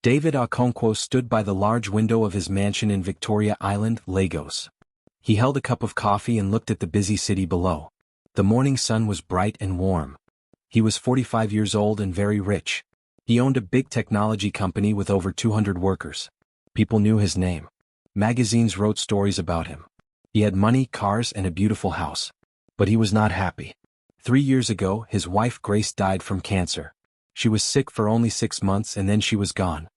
David Okonkwo stood by the large window of his mansion in Victoria Island, Lagos. He held a cup of coffee and looked at the busy city below. The morning sun was bright and warm. He was 45 years old and very rich. He owned a big technology company with over 200 workers. People knew his name. Magazines wrote stories about him. He had money, cars, and a beautiful house. But he was not happy. 3 years ago, his wife Grace died from cancer. She was sick for only 6 months and then she was gone.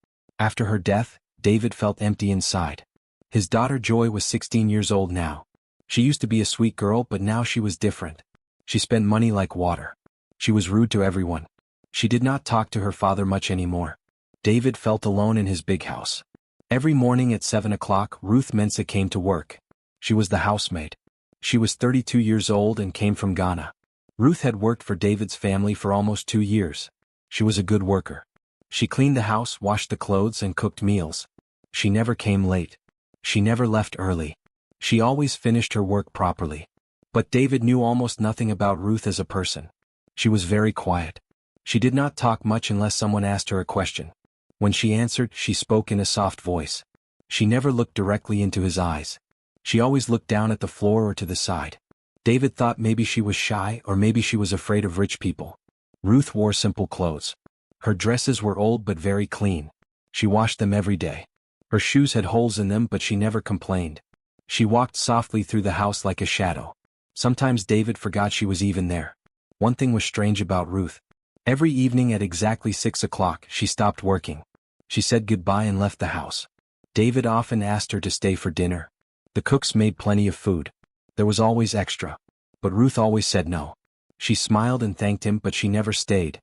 After her death, David felt empty inside. His daughter Joy was 16 years old now. She used to be a sweet girl, but now she was different. She spent money like water. She was rude to everyone. She did not talk to her father much anymore. David felt alone in his big house. Every morning at 7 o'clock, Ruth Mensah came to work. She was the housemaid. She was 32 years old and came from Ghana. Ruth had worked for David's family for almost 2 years. She was a good worker. She cleaned the house, washed the clothes, and cooked meals. She never came late. She never left early. She always finished her work properly. But David knew almost nothing about Ruth as a person. She was very quiet. She did not talk much unless someone asked her a question. When she answered, she spoke in a soft voice. She never looked directly into his eyes. She always looked down at the floor or to the side. David thought maybe she was shy or maybe she was afraid of rich people. Ruth wore simple clothes. Her dresses were old but very clean. She washed them every day. Her shoes had holes in them but she never complained. She walked softly through the house like a shadow. Sometimes David forgot she was even there. One thing was strange about Ruth. Every evening at exactly 6 o'clock she stopped working. She said goodbye and left the house. David often asked her to stay for dinner. The cooks made plenty of food. There was always extra. But Ruth always said no. She smiled and thanked him but she never stayed.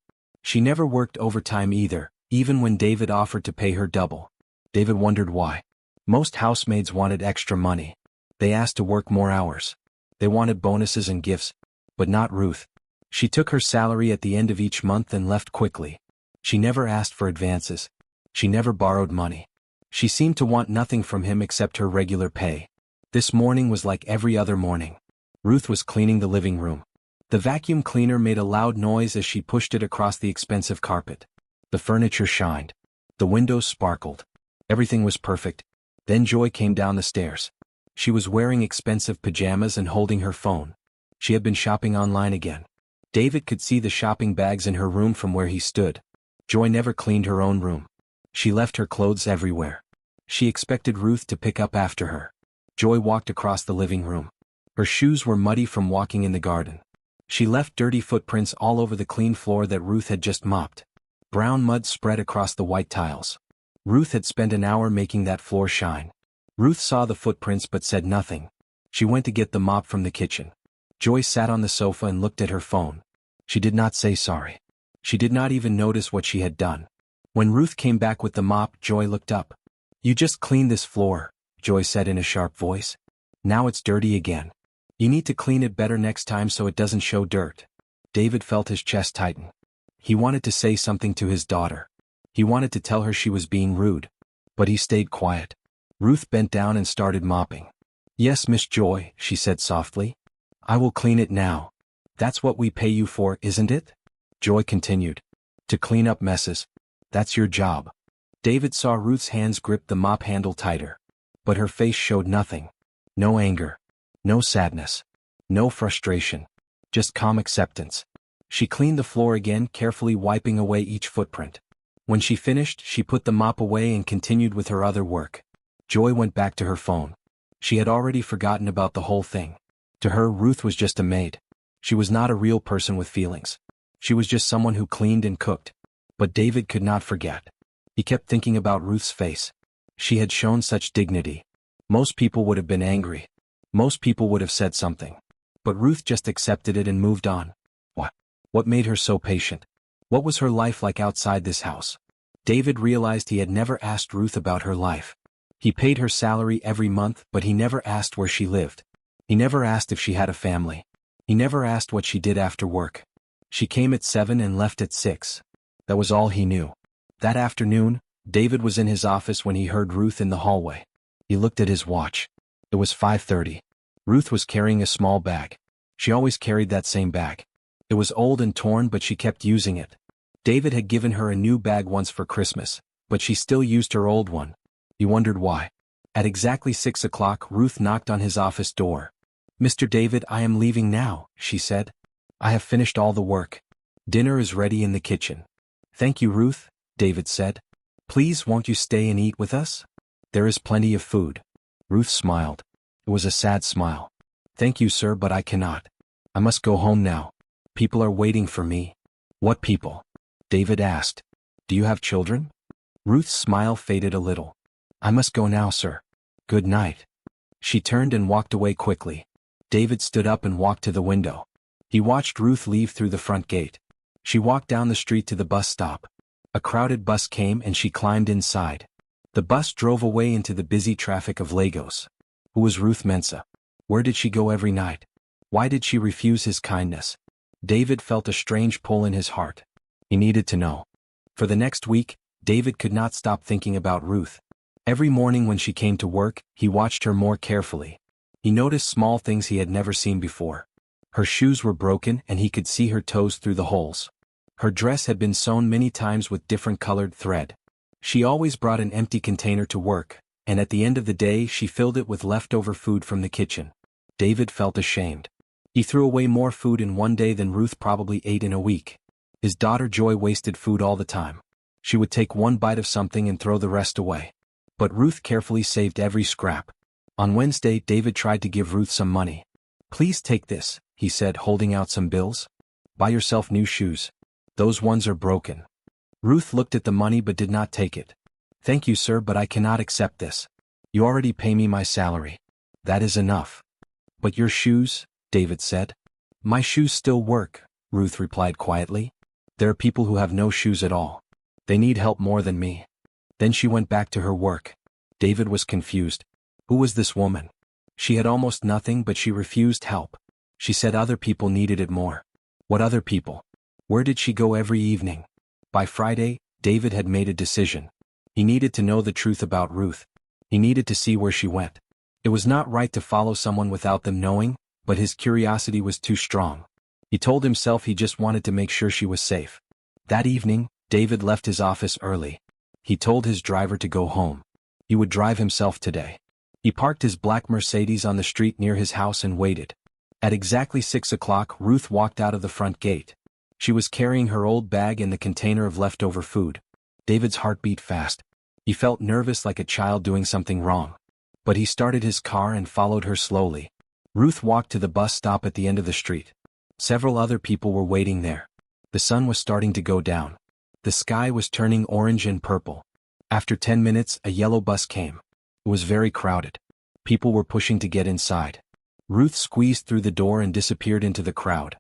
She never worked overtime either, even when David offered to pay her double. David wondered why. Most housemaids wanted extra money. They asked to work more hours. They wanted bonuses and gifts. But not Ruth. She took her salary at the end of each month and left quickly. She never asked for advances. She never borrowed money. She seemed to want nothing from him except her regular pay. This morning was like every other morning. Ruth was cleaning the living room. The vacuum cleaner made a loud noise as she pushed it across the expensive carpet. The furniture shined. The windows sparkled. Everything was perfect. Then Joy came down the stairs. She was wearing expensive pajamas and holding her phone. She had been shopping online again. David could see the shopping bags in her room from where he stood. Joy never cleaned her own room. She left her clothes everywhere. She expected Ruth to pick up after her. Joy walked across the living room. Her shoes were muddy from walking in the garden. She left dirty footprints all over the clean floor that Ruth had just mopped. Brown mud spread across the white tiles. Ruth had spent an hour making that floor shine. Ruth saw the footprints but said nothing. She went to get the mop from the kitchen. Joy sat on the sofa and looked at her phone. She did not say sorry. She did not even notice what she had done. When Ruth came back with the mop, Joy looked up. "You just cleaned this floor," Joy said in a sharp voice. "Now it's dirty again. You need to clean it better next time so it doesn't show dirt." David felt his chest tighten. He wanted to say something to his daughter. He wanted to tell her she was being rude. But he stayed quiet. Ruth bent down and started mopping. "Yes, Miss Joy," she said softly. "I will clean it now. That's what we pay you for, isn't it?" Joy continued. "To clean up messes. That's your job." David saw Ruth's hands grip the mop handle tighter. But her face showed nothing. No anger. No sadness. No frustration. Just calm acceptance. She cleaned the floor again, carefully wiping away each footprint. When she finished, she put the mop away and continued with her other work. Joy went back to her phone. She had already forgotten about the whole thing. To her, Ruth was just a maid. She was not a real person with feelings. She was just someone who cleaned and cooked. But David could not forget. He kept thinking about Ruth's face. She had shown such dignity. Most people would have been angry. Most people would have said something. But Ruth just accepted it and moved on. What made her so patient? What was her life like outside this house? David realized he had never asked Ruth about her life. He paid her salary every month, but he never asked where she lived. He never asked if she had a family. He never asked what she did after work. She came at 7 and left at 6. That was all he knew. That afternoon, David was in his office when he heard Ruth in the hallway. He looked at his watch. It was 5:30. Ruth was carrying a small bag. She always carried that same bag. It was old and torn, but she kept using it. David had given her a new bag once for Christmas. but she still used her old one. He wondered why. At exactly 6 o'clock, Ruth knocked on his office door. "Mr. David, I am leaving now," she said. "I have finished all the work. Dinner is ready in the kitchen." "Thank you, Ruth," David said. "Please won't you stay and eat with us? There is plenty of food." Ruth smiled. It was a sad smile. "Thank you, sir, but I cannot. I must go home now. People are waiting for me." "What people?" David asked. "Do you have children?" Ruth's smile faded a little. "I must go now, sir. Good night." She turned and walked away quickly. David stood up and walked to the window. He watched Ruth leave through the front gate. She walked down the street to the bus stop. A crowded bus came and she climbed inside. The bus drove away into the busy traffic of Lagos. Who was Ruth Mensah? Where did she go every night? Why did she refuse his kindness? David felt a strange pull in his heart. He needed to know. For the next week, David could not stop thinking about Ruth. Every morning when she came to work, he watched her more carefully. He noticed small things he had never seen before. Her shoes were broken and he could see her toes through the holes. Her dress had been sewn many times with different colored thread. She always brought an empty container to work, and at the end of the day she filled it with leftover food from the kitchen. David felt ashamed. He threw away more food in one day than Ruth probably ate in a week. His daughter Joy wasted food all the time. She would take one bite of something and throw the rest away. But Ruth carefully saved every scrap. On Wednesday, David tried to give Ruth some money. "Please take this," he said, holding out some bills. "Buy yourself new shoes. Those ones are broken." Ruth looked at the money but did not take it. "Thank you, sir, but I cannot accept this. You already pay me my salary. That is enough." "But your shoes," David said. "My shoes still work," Ruth replied quietly. "There are people who have no shoes at all. They need help more than me." Then she went back to her work. David was confused. Who was this woman? She had almost nothing, but she refused help. She said other people needed it more. What other people? Where did she go every evening? By Friday, David had made a decision. He needed to know the truth about Ruth. He needed to see where she went. It was not right to follow someone without them knowing, but his curiosity was too strong. He told himself he just wanted to make sure she was safe. That evening, David left his office early. He told his driver to go home. He would drive himself today. He parked his black Mercedes on the street near his house and waited. At exactly 6 o'clock, Ruth walked out of the front gate. She was carrying her old bag and the container of leftover food. David's heart beat fast. He felt nervous like a child doing something wrong. But he started his car and followed her slowly. Ruth walked to the bus stop at the end of the street. Several other people were waiting there. The sun was starting to go down. The sky was turning orange and purple. After 10 minutes, a yellow bus came. It was very crowded. People were pushing to get inside. Ruth squeezed through the door and disappeared into the crowd.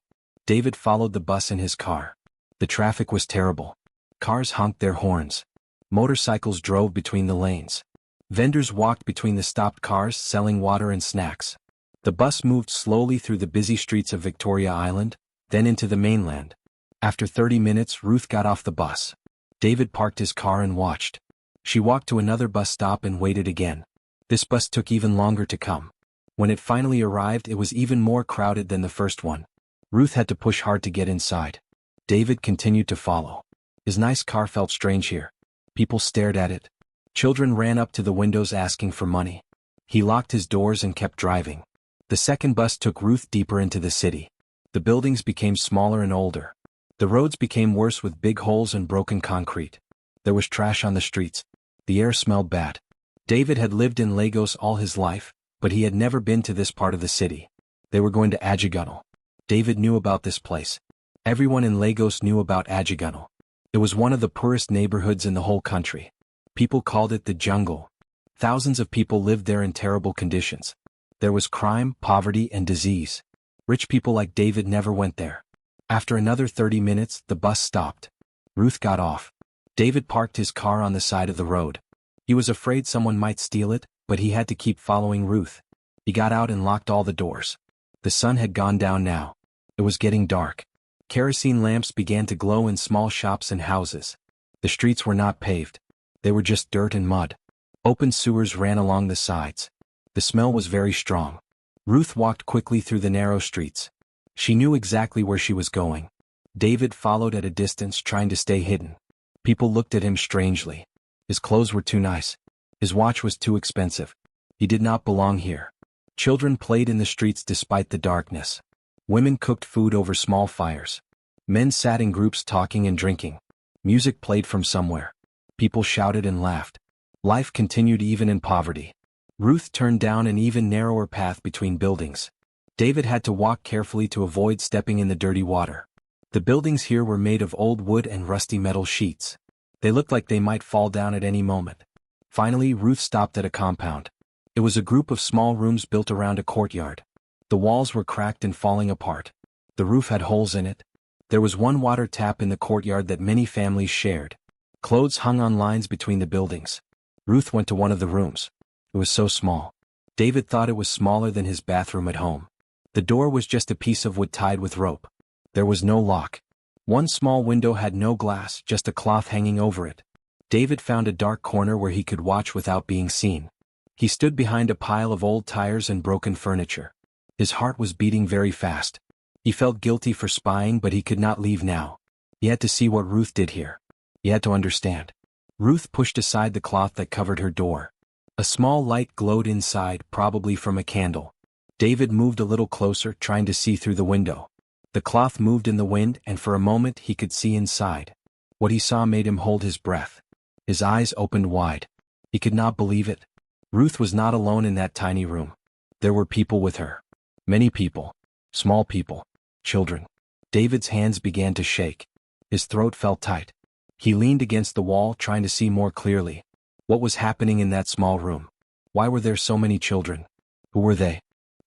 David followed the bus in his car. The traffic was terrible. Cars honked their horns. Motorcycles drove between the lanes. Vendors walked between the stopped cars selling water and snacks. The bus moved slowly through the busy streets of Victoria Island, then into the mainland. After 30 minutes, Ruth got off the bus. David parked his car and watched. She walked to another bus stop and waited again. This bus took even longer to come. When it finally arrived, it was even more crowded than the first one. Ruth had to push hard to get inside. David continued to follow. His nice car felt strange here. People stared at it. Children ran up to the windows asking for money. He locked his doors and kept driving. The second bus took Ruth deeper into the city. The buildings became smaller and older. The roads became worse with big holes and broken concrete. There was trash on the streets. The air smelled bad. David had lived in Lagos all his life, but he had never been to this part of the city. They were going to Ajigunle. David knew about this place. Everyone in Lagos knew about Ajigunle. It was one of the poorest neighborhoods in the whole country. People called it the jungle. Thousands of people lived there in terrible conditions. There was crime, poverty, and disease. Rich people like David never went there. After another 30 minutes, the bus stopped. Ruth got off. David parked his car on the side of the road. He was afraid someone might steal it, but he had to keep following Ruth. He got out and locked all the doors. The sun had gone down now. It was getting dark. Kerosene lamps began to glow in small shops and houses. The streets were not paved. They were just dirt and mud. Open sewers ran along the sides. The smell was very strong. Ruth walked quickly through the narrow streets. She knew exactly where she was going. David followed at a distance, trying to stay hidden. People looked at him strangely. His clothes were too nice. His watch was too expensive. He did not belong here. Children played in the streets despite the darkness. Women cooked food over small fires. Men sat in groups talking and drinking. Music played from somewhere. People shouted and laughed. Life continued even in poverty. Ruth turned down an even narrower path between buildings. David had to walk carefully to avoid stepping in the dirty water. The buildings here were made of old wood and rusty metal sheets. They looked like they might fall down at any moment. Finally, Ruth stopped at a compound. It was a group of small rooms built around a courtyard. The walls were cracked and falling apart. The roof had holes in it. There was one water tap in the courtyard that many families shared. Clothes hung on lines between the buildings. Ruth went to one of the rooms. It was so small. David thought it was smaller than his bathroom at home. The door was just a piece of wood tied with rope. There was no lock. One small window had no glass, just a cloth hanging over it. David found a dark corner where he could watch without being seen. He stood behind a pile of old tires and broken furniture. His heart was beating very fast. He felt guilty for spying, but he could not leave now. He had to see what Ruth did here. He had to understand. Ruth pushed aside the cloth that covered her door. A small light glowed inside, probably from a candle. David moved a little closer, trying to see through the window. The cloth moved in the wind, and for a moment he could see inside. What he saw made him hold his breath. His eyes opened wide. He could not believe it. Ruth was not alone in that tiny room. There were people with her. Many people. Small people. Children. David's hands began to shake. His throat felt tight. He leaned against the wall, trying to see more clearly. What was happening in that small room? Why were there so many children? Who were they?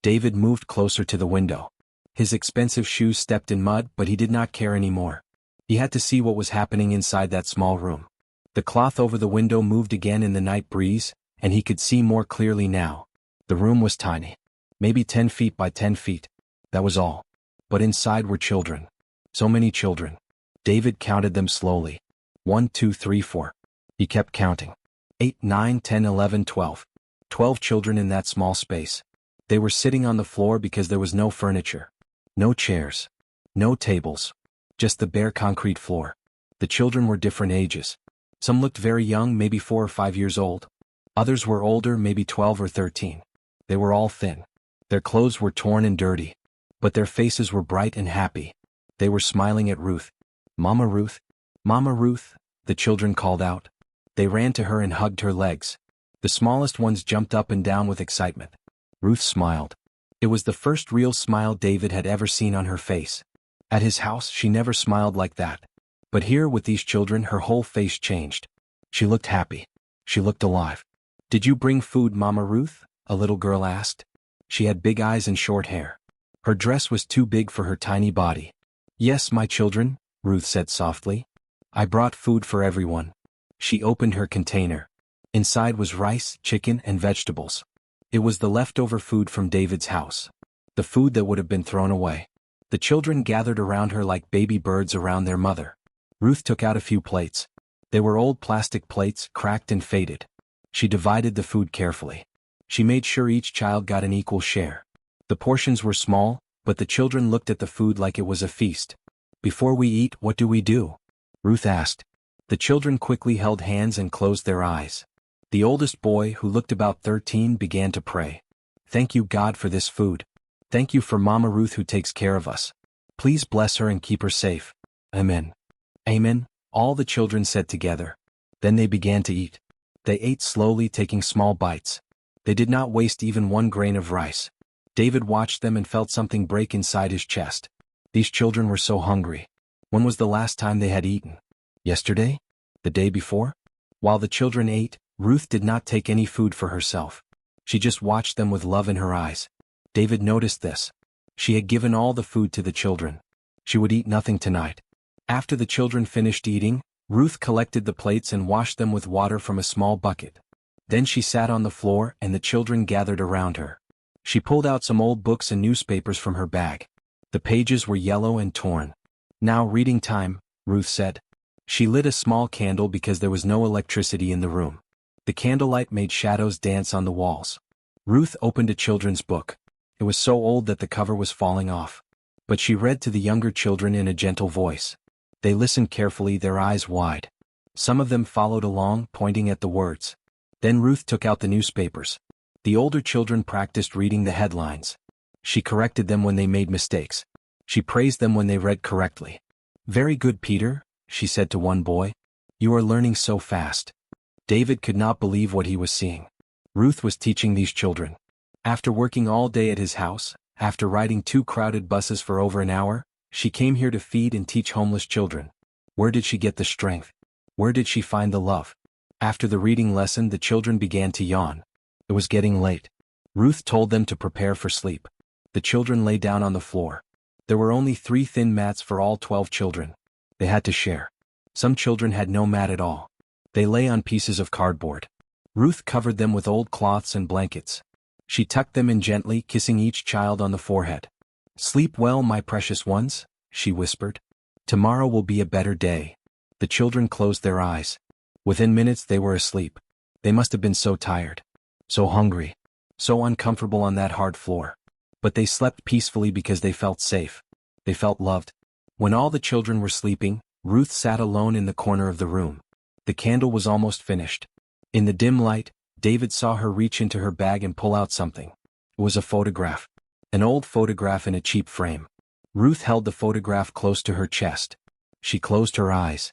David moved closer to the window. His expensive shoes stepped in mud, but he did not care anymore. He had to see what was happening inside that small room. The cloth over the window moved again in the night breeze, and he could see more clearly now. The room was tiny. Maybe 10 feet by 10 feet. That was all. But inside were children. So many children. David counted them slowly. 1, 2, 3, 4. He kept counting. 8, 9, 10, 11, 12. 12 children in that small space. They were sitting on the floor because there was no furniture. No chairs. No tables. Just the bare concrete floor. The children were different ages. Some looked very young, maybe 4 or 5 years old. Others were older, maybe 12 or 13. They were all thin. Their clothes were torn and dirty. But their faces were bright and happy. They were smiling at Ruth. "Mama Ruth, Mama Ruth," the children called out. They ran to her and hugged her legs. The smallest ones jumped up and down with excitement. Ruth smiled. It was the first real smile David had ever seen on her face. At his house, she never smiled like that. But here, with these children, her whole face changed. She looked happy. She looked alive. "Did you bring food, Mama Ruth?" a little girl asked. She had big eyes and short hair. Her dress was too big for her tiny body. "Yes, my children," Ruth said softly. "I brought food for everyone." She opened her container. Inside was rice, chicken, and vegetables. It was the leftover food from David's house. The food that would have been thrown away. The children gathered around her like baby birds around their mother. Ruth took out a few plates. They were old plastic plates, cracked and faded. She divided the food carefully. She made sure each child got an equal share. The portions were small, but the children looked at the food like it was a feast. "Before we eat, what do we do?" Ruth asked. The children quickly held hands and closed their eyes. The oldest boy, who looked about 13, began to pray. "Thank you, God, for this food. Thank you for Mama Ruth who takes care of us. Please bless her and keep her safe. Amen." "Amen," all the children said together. Then they began to eat. They ate slowly, taking small bites. They did not waste even one grain of rice. David watched them and felt something break inside his chest. These children were so hungry. When was the last time they had eaten? Yesterday? The day before? While the children ate, Ruth did not take any food for herself. She just watched them with love in her eyes. David noticed this. She had given all the food to the children. She would eat nothing tonight. After the children finished eating, Ruth collected the plates and washed them with water from a small bucket. Then she sat on the floor and the children gathered around her. She pulled out some old books and newspapers from her bag. The pages were yellow and torn. "Now reading time," Ruth said. She lit a small candle because there was no electricity in the room. The candlelight made shadows dance on the walls. Ruth opened a children's book. It was so old that the cover was falling off. But she read to the younger children in a gentle voice. They listened carefully, their eyes wide. Some of them followed along, pointing at the words. Then Ruth took out the newspapers. The older children practiced reading the headlines. She corrected them when they made mistakes. She praised them when they read correctly. "Very good, Peter," she said to one boy. "You are learning so fast." David could not believe what he was seeing. Ruth was teaching these children. After working all day at his house, after riding 2 crowded buses for over an hour, she came here to feed and teach homeless children. Where did she get the strength? Where did she find the love? After the reading lesson, the children began to yawn. It was getting late. Ruth told them to prepare for sleep. The children lay down on the floor. There were only 3 thin mats for all 12 children. They had to share. Some children had no mat at all. They lay on pieces of cardboard. Ruth covered them with old cloths and blankets. She tucked them in gently, kissing each child on the forehead. "Sleep well, my precious ones," she whispered. "Tomorrow will be a better day." The children closed their eyes. Within minutes they were asleep. They must have been so tired, so hungry, so uncomfortable on that hard floor. But they slept peacefully because they felt safe. They felt loved. When all the children were sleeping, Ruth sat alone in the corner of the room. The candle was almost finished. In the dim light, David saw her reach into her bag and pull out something. It was a photograph. An old photograph in a cheap frame. Ruth held the photograph close to her chest. She closed her eyes.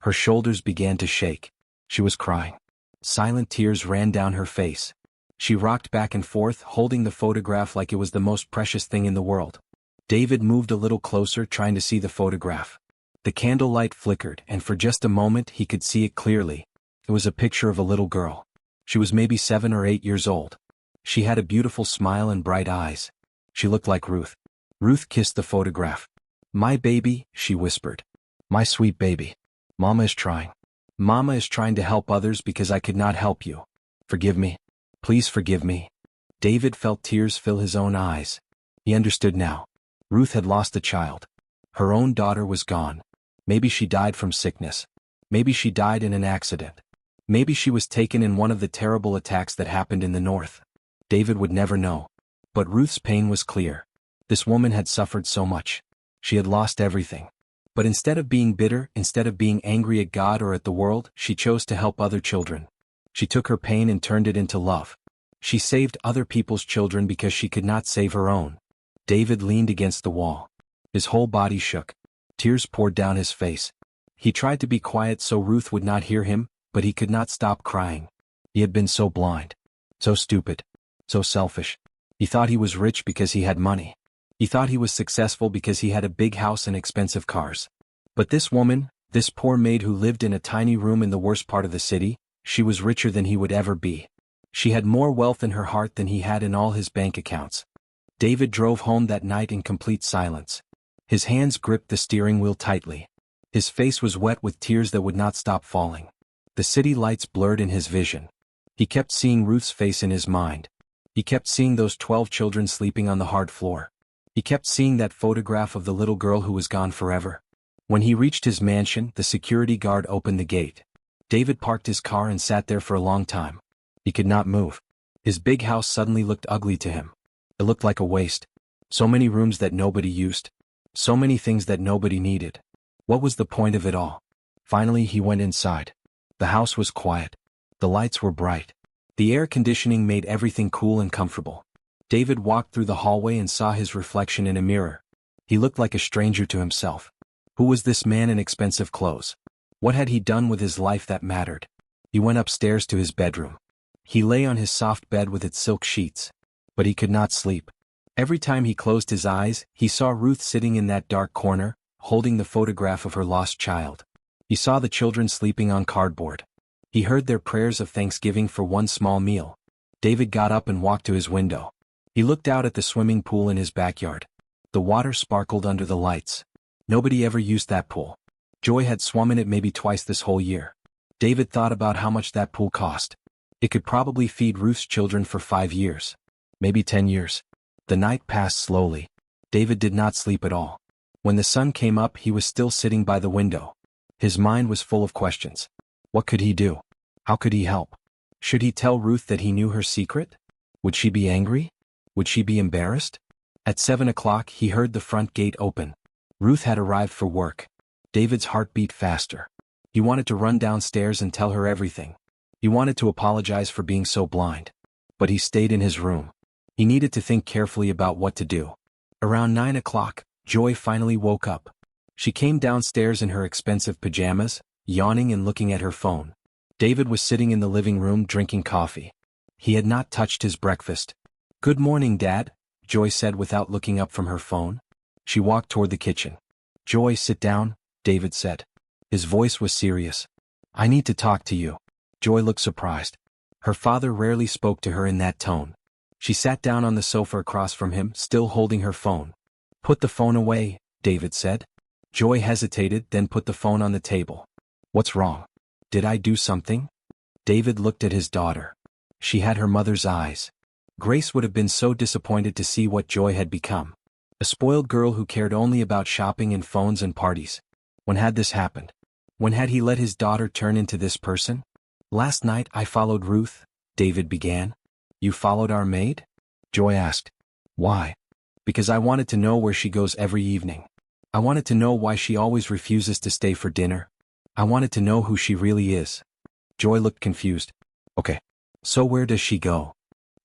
Her shoulders began to shake. She was crying. Silent tears ran down her face. She rocked back and forth, holding the photograph like it was the most precious thing in the world. David moved a little closer, trying to see the photograph. The candlelight flickered, and for just a moment he could see it clearly. It was a picture of a little girl. She was maybe 7 or 8 years old. She had a beautiful smile and bright eyes. She looked like Ruth. Ruth kissed the photograph. "My baby," she whispered. "My sweet baby. Mama is trying. Mama is trying to help others because I could not help you. Forgive me. Please forgive me." David felt tears fill his own eyes. He understood now. Ruth had lost a child. Her own daughter was gone. Maybe she died from sickness. Maybe she died in an accident. Maybe she was taken in one of the terrible attacks that happened in the north. David would never know. But Ruth's pain was clear. This woman had suffered so much. She had lost everything. But instead of being bitter, instead of being angry at God or at the world, she chose to help other children. She took her pain and turned it into love. She saved other people's children because she could not save her own. David leaned against the wall. His whole body shook. Tears poured down his face. He tried to be quiet so Ruth would not hear him, but he could not stop crying. He had been so blind. So stupid. So selfish. He thought he was rich because he had money. He thought he was successful because he had a big house and expensive cars. But this woman, this poor maid who lived in a tiny room in the worst part of the city, she was richer than he would ever be. She had more wealth in her heart than he had in all his bank accounts. David drove home that night in complete silence. His hands gripped the steering wheel tightly. His face was wet with tears that would not stop falling. The city lights blurred in his vision. He kept seeing Ruth's face in his mind. He kept seeing those 12 children sleeping on the hard floor. He kept seeing that photograph of the little girl who was gone forever. When he reached his mansion, the security guard opened the gate. David parked his car and sat there for a long time. He could not move. His big house suddenly looked ugly to him. It looked like a waste. So many rooms that nobody used. So many things that nobody needed. What was the point of it all? Finally he went inside. The house was quiet. The lights were bright. The air conditioning made everything cool and comfortable. David walked through the hallway and saw his reflection in a mirror. He looked like a stranger to himself. Who was this man in expensive clothes? What had he done with his life that mattered? He went upstairs to his bedroom. He lay on his soft bed with its silk sheets. But he could not sleep. Every time he closed his eyes, he saw Ruth sitting in that dark corner, holding the photograph of her lost child. He saw the children sleeping on cardboard. He heard their prayers of thanksgiving for one small meal. David got up and walked to his window. He looked out at the swimming pool in his backyard. The water sparkled under the lights. Nobody ever used that pool. Joy had swum in it maybe twice this whole year. David thought about how much that pool cost. It could probably feed Ruth's children for 5 years. Maybe 10 years. The night passed slowly. David did not sleep at all. When the sun came up, he was still sitting by the window. His mind was full of questions. What could he do? How could he help? Should he tell Ruth that he knew her secret? Would she be angry? Would she be embarrassed? At 7 o'clock he heard the front gate open. Ruth had arrived for work. David's heart beat faster. He wanted to run downstairs and tell her everything. He wanted to apologize for being so blind. But he stayed in his room. He needed to think carefully about what to do. Around 9 o'clock, Joy finally woke up. She came downstairs in her expensive pajamas, yawning and looking at her phone. David was sitting in the living room drinking coffee. He had not touched his breakfast. "Good morning, Dad," Joy said without looking up from her phone. She walked toward the kitchen. "Joy, sit down," David said. His voice was serious. "I need to talk to you." Joy looked surprised. Her father rarely spoke to her in that tone. She sat down on the sofa across from him, still holding her phone. "Put the phone away," David said. Joy hesitated, then put the phone on the table. "What's wrong? Did I do something?" David looked at his daughter. She had her mother's eyes. Grace would have been so disappointed to see what Joy had become. A spoiled girl who cared only about shopping and phones and parties. When had this happened? When had he let his daughter turn into this person? "Last night I followed Ruth," David began. "You followed our maid?" Joy asked. "Why?" "Because I wanted to know where she goes every evening. I wanted to know why she always refuses to stay for dinner. I wanted to know who she really is." Joy looked confused. "Okay. So where does she go?"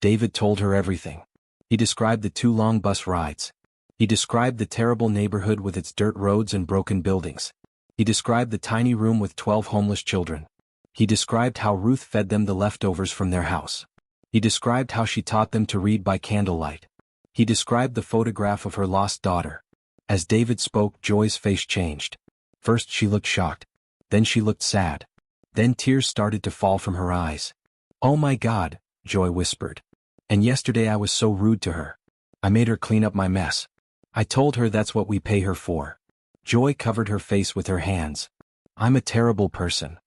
David told her everything. He described the 2 long bus rides. He described the terrible neighborhood with its dirt roads and broken buildings. He described the tiny room with 12 homeless children. He described how Ruth fed them the leftovers from their house. He described how she taught them to read by candlelight. He described the photograph of her lost daughter. As David spoke, Joy's face changed. First she looked shocked. Then she looked sad. Then tears started to fall from her eyes. "Oh my God," Joy whispered. "And yesterday I was so rude to her. I made her clean up my mess. I told her that's what we pay her for." Joy covered her face with her hands. "I'm a terrible person."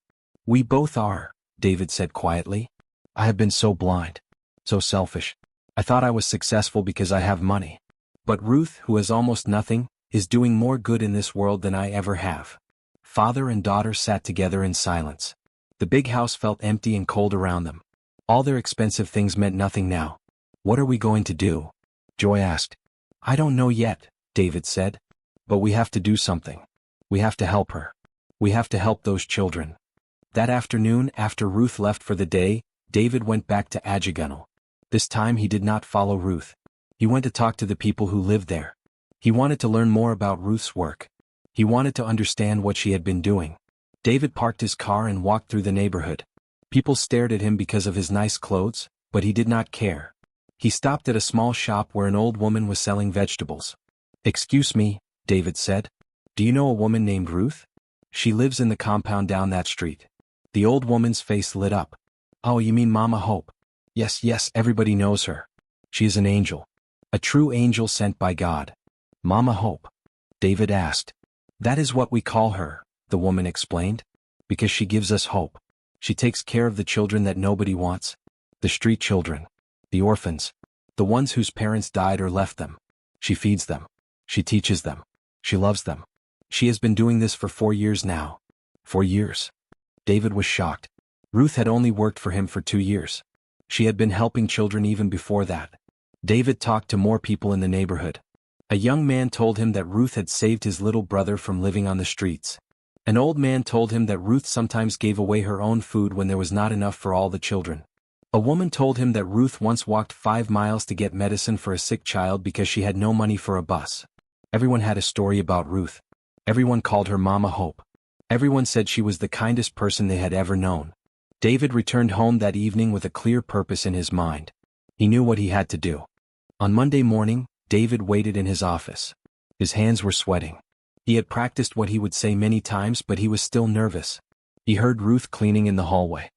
"We both are," David said quietly. "I have been so blind. So selfish. I thought I was successful because I have money. But Ruth, who has almost nothing, is doing more good in this world than I ever have." Father and daughter sat together in silence. The big house felt empty and cold around them. All their expensive things meant nothing now. "What are we going to do?" Joy asked. "I don't know yet," David said. "But we have to do something. We have to help her. We have to help those children." That afternoon, after Ruth left for the day, David went back to Ajigunle. This time he did not follow Ruth. He went to talk to the people who lived there. He wanted to learn more about Ruth's work. He wanted to understand what she had been doing. David parked his car and walked through the neighborhood. People stared at him because of his nice clothes, but he did not care. He stopped at a small shop where an old woman was selling vegetables. "Excuse me," David said. "Do you know a woman named Ruth? She lives in the compound down that street." The old woman's face lit up. "Oh, you mean Mama Hope? Yes, yes, everybody knows her. She is an angel. A true angel sent by God." "Mama Hope?" David asked. "That is what we call her," the woman explained. "Because she gives us hope. She takes care of the children that nobody wants. The street children. The orphans. The ones whose parents died or left them. She feeds them. She teaches them. She loves them. She has been doing this for 4 years now." 4 years. David was shocked. Ruth had only worked for him for 2 years. She had been helping children even before that. David talked to more people in the neighborhood. A young man told him that Ruth had saved his little brother from living on the streets. An old man told him that Ruth sometimes gave away her own food when there was not enough for all the children. A woman told him that Ruth once walked 5 miles to get medicine for a sick child because she had no money for a bus. Everyone had a story about Ruth. Everyone called her Mama Hope. Everyone said she was the kindest person they had ever known. David returned home that evening with a clear purpose in his mind. He knew what he had to do. On Monday morning, David waited in his office. His hands were sweating. He had practiced what he would say many times, but he was still nervous. He heard Ruth cleaning in the hallway.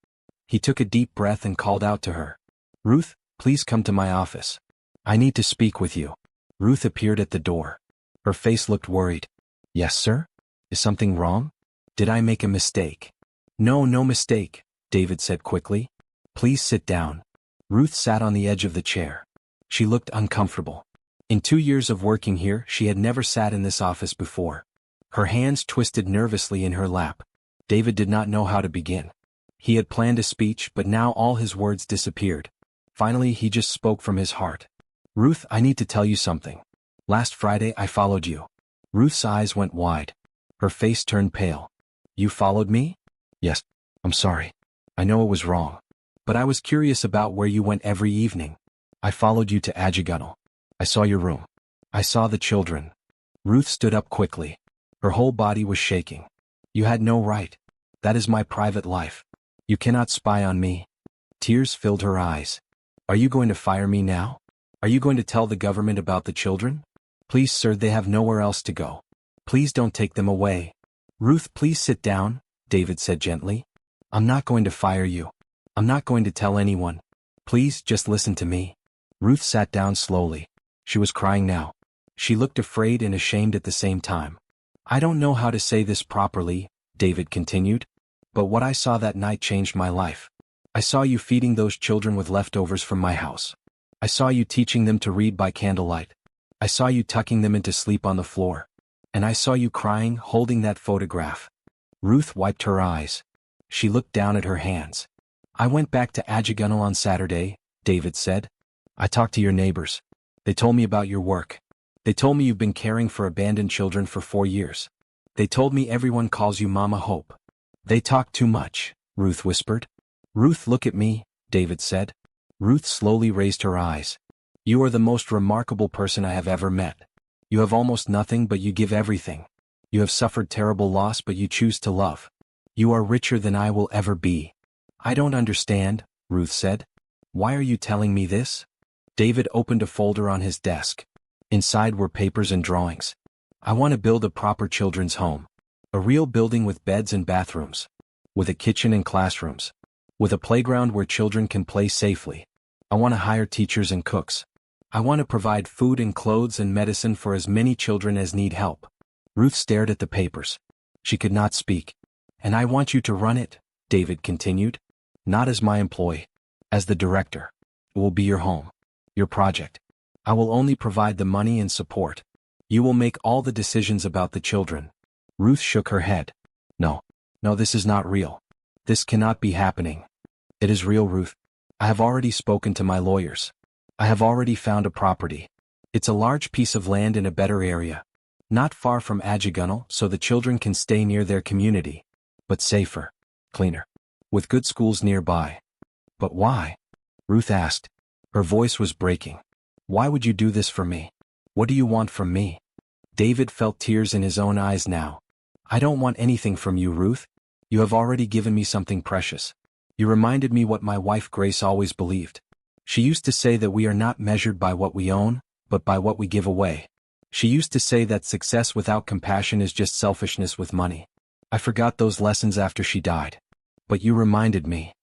He took a deep breath and called out to her. "Ruth, please come to my office. I need to speak with you." Ruth appeared at the door. Her face looked worried. "Yes, sir? Is something wrong? Did I make a mistake?" "No, no mistake," David said quickly. "Please sit down." Ruth sat on the edge of the chair. She looked uncomfortable. In 2 years of working here, she had never sat in this office before. Her hands twisted nervously in her lap. David did not know how to begin. He had planned a speech, but now all his words disappeared. Finally, he just spoke from his heart. "Ruth, I need to tell you something. Last Friday I followed you." Ruth's eyes went wide. Her face turned pale. You followed me? Yes. I'm sorry. I know it was wrong. But I was curious about where you went every evening. I followed you to Ajigunal. I saw your room. I saw the children. Ruth stood up quickly. Her whole body was shaking. You had no right. That is my private life. You cannot spy on me. Tears filled her eyes. Are you going to fire me now? Are you going to tell the government about the children? Please, sir, they have nowhere else to go. Please don't take them away. Ruth, please sit down, David said gently. I'm not going to fire you. I'm not going to tell anyone. Please, just listen to me. Ruth sat down slowly. She was crying now. She looked afraid and ashamed at the same time. I don't know how to say this properly, David continued, but what I saw that night changed my life. I saw you feeding those children with leftovers from my house. I saw you teaching them to read by candlelight. I saw you tucking them into sleep on the floor. And I saw you crying, holding that photograph. Ruth wiped her eyes. She looked down at her hands. I went back to Ajigunal on Saturday, David said. I talked to your neighbors. They told me about your work. They told me you've been caring for abandoned children for 4 years. They told me everyone calls you Mama Hope. They talk too much, Ruth whispered. Ruth, look at me, David said. Ruth slowly raised her eyes. You are the most remarkable person I have ever met. You have almost nothing but you give everything. You have suffered terrible loss but you choose to love. You are richer than I will ever be. I don't understand, Ruth said. Why are you telling me this? David opened a folder on his desk. Inside were papers and drawings. I want to build a proper children's home. A real building with beds and bathrooms. With a kitchen and classrooms. With a playground where children can play safely. I want to hire teachers and cooks. I want to provide food and clothes and medicine for as many children as need help. Ruth stared at the papers. She could not speak. And I want you to run it, David continued. Not as my employee. As the director. It will be your home. Your project. I will only provide the money and support. You will make all the decisions about the children. Ruth shook her head. No, this is not real. This cannot be happening. It is real, Ruth. I have already spoken to my lawyers. I have already found a property. It's a large piece of land in a better area. Not far from Ajigunal, so the children can stay near their community. But safer. Cleaner. With good schools nearby. But why? Ruth asked. Her voice was breaking. Why would you do this for me? What do you want from me? David felt tears in his own eyes now. I don't want anything from you, Ruth. You have already given me something precious. You reminded me what my wife Grace always believed. She used to say that we are not measured by what we own, but by what we give away. She used to say that success without compassion is just selfishness with money. I forgot those lessons after she died. But you reminded me.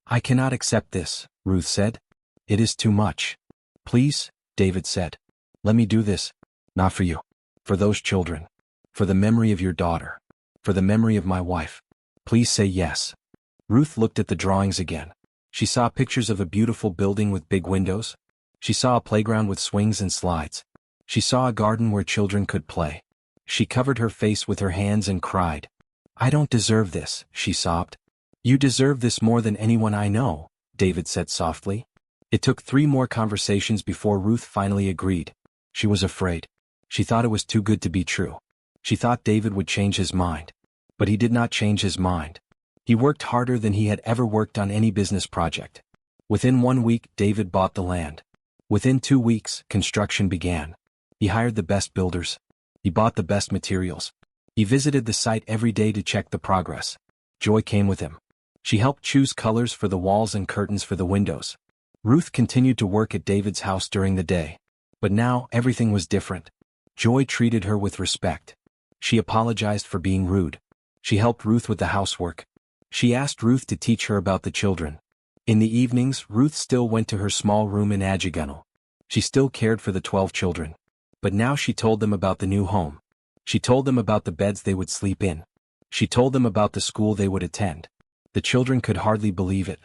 I cannot accept this, Ruth said. It is too much. Please, David said. Let me do this. Not for you. For those children. For the memory of your daughter. For the memory of my wife. Please say yes. Ruth looked at the drawings again. She saw pictures of a beautiful building with big windows. She saw a playground with swings and slides. She saw a garden where children could play. She covered her face with her hands and cried. I don't deserve this, she sobbed. You deserve this more than anyone I know, David said softly. It took 3 more conversations before Ruth finally agreed. She was afraid. She thought it was too good to be true. She thought David would change his mind. But he did not change his mind. He worked harder than he had ever worked on any business project. Within 1 week, David bought the land. Within 2 weeks, construction began. He hired the best builders. He bought the best materials. He visited the site every day to check the progress. Joy came with him. She helped choose colors for the walls and curtains for the windows. Ruth continued to work at David's house during the day. But now, everything was different. Joy treated her with respect. She apologized for being rude. She helped Ruth with the housework. She asked Ruth to teach her about the children. In the evenings, Ruth still went to her small room in Ajigunal. She still cared for the 12 children. But now she told them about the new home. She told them about the beds they would sleep in. She told them about the school they would attend. The children could hardly believe it.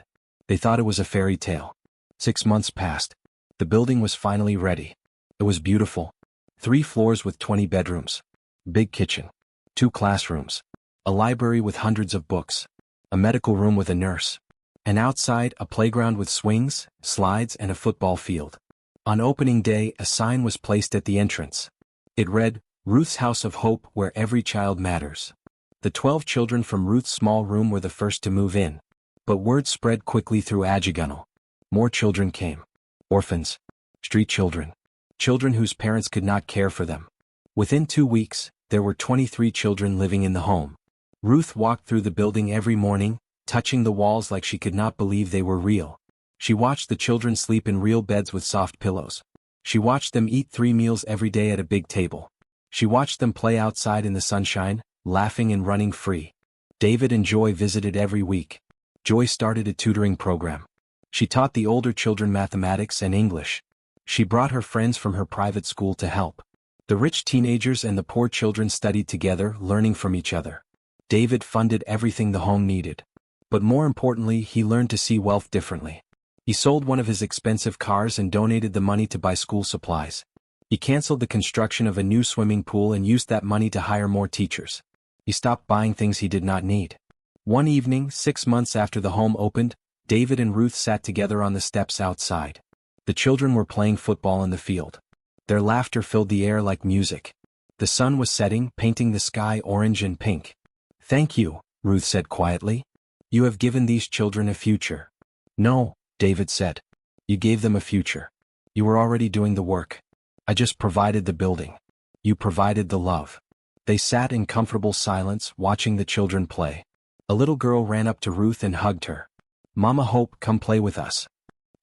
They thought it was a fairy tale. 6 months passed. The building was finally ready. It was beautiful. 3 floors with 20 bedrooms. Big kitchen. 2 classrooms. A library with hundreds of books. A medical room with a nurse. And outside, a playground with swings, slides, and a football field. On opening day, a sign was placed at the entrance. It read, Ruth's House of Hope, where every child matters. The 12 children from Ruth's small room were the first to move in. But word spread quickly through Ajigunal. More children came. Orphans. Street children. Children whose parents could not care for them. Within 2 weeks, there were 23 children living in the home. Ruth walked through the building every morning, touching the walls like she could not believe they were real. She watched the children sleep in real beds with soft pillows. She watched them eat 3 meals every day at a big table. She watched them play outside in the sunshine, laughing and running free. David and Joy visited every week. Joy started a tutoring program. She taught the older children mathematics and English. She brought her friends from her private school to help. The rich teenagers and the poor children studied together, learning from each other. David funded everything the home needed. But more importantly, he learned to see wealth differently. He sold one of his expensive cars and donated the money to buy school supplies. He canceled the construction of a new swimming pool and used that money to hire more teachers. He stopped buying things he did not need. One evening, 6 months after the home opened, David and Ruth sat together on the steps outside. The children were playing football in the field. Their laughter filled the air like music. The sun was setting, painting the sky orange and pink. "Thank you," Ruth said quietly. "You have given these children a future." "No," David said. "You gave them a future. You were already doing the work. I just provided the building. You provided the love." They sat in comfortable silence, watching the children play. A little girl ran up to Ruth and hugged her. "Mama Hope, come play with us."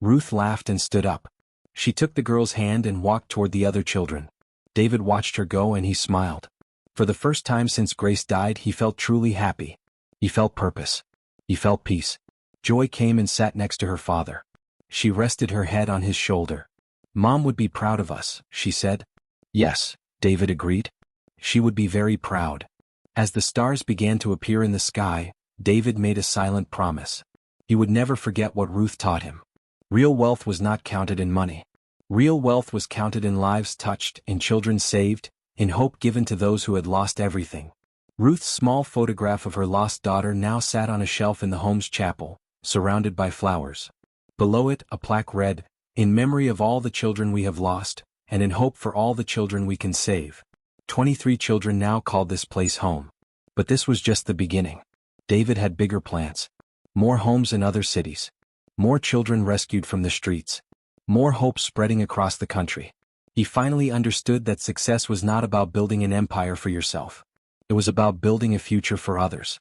Ruth laughed and stood up. She took the girl's hand and walked toward the other children. David watched her go and he smiled. For the first time since Grace died, he felt truly happy. He felt purpose. He felt peace. Joy came and sat next to her father. She rested her head on his shoulder. "Mom would be proud of us," she said. "Yes," David agreed. "She would be very proud." As the stars began to appear in the sky, David made a silent promise. He would never forget what Ruth taught him. Real wealth was not counted in money. Real wealth was counted in lives touched, in children saved, in hope given to those who had lost everything. Ruth's small photograph of her lost daughter now sat on a shelf in the home's chapel, surrounded by flowers. Below it, a plaque read, "In memory of all the children we have lost, and in hope for all the children we can save." 23 children now called this place home. But this was just the beginning. David had bigger plans. More homes in other cities. More children rescued from the streets. More hope spreading across the country. He finally understood that success was not about building an empire for yourself. It was about building a future for others.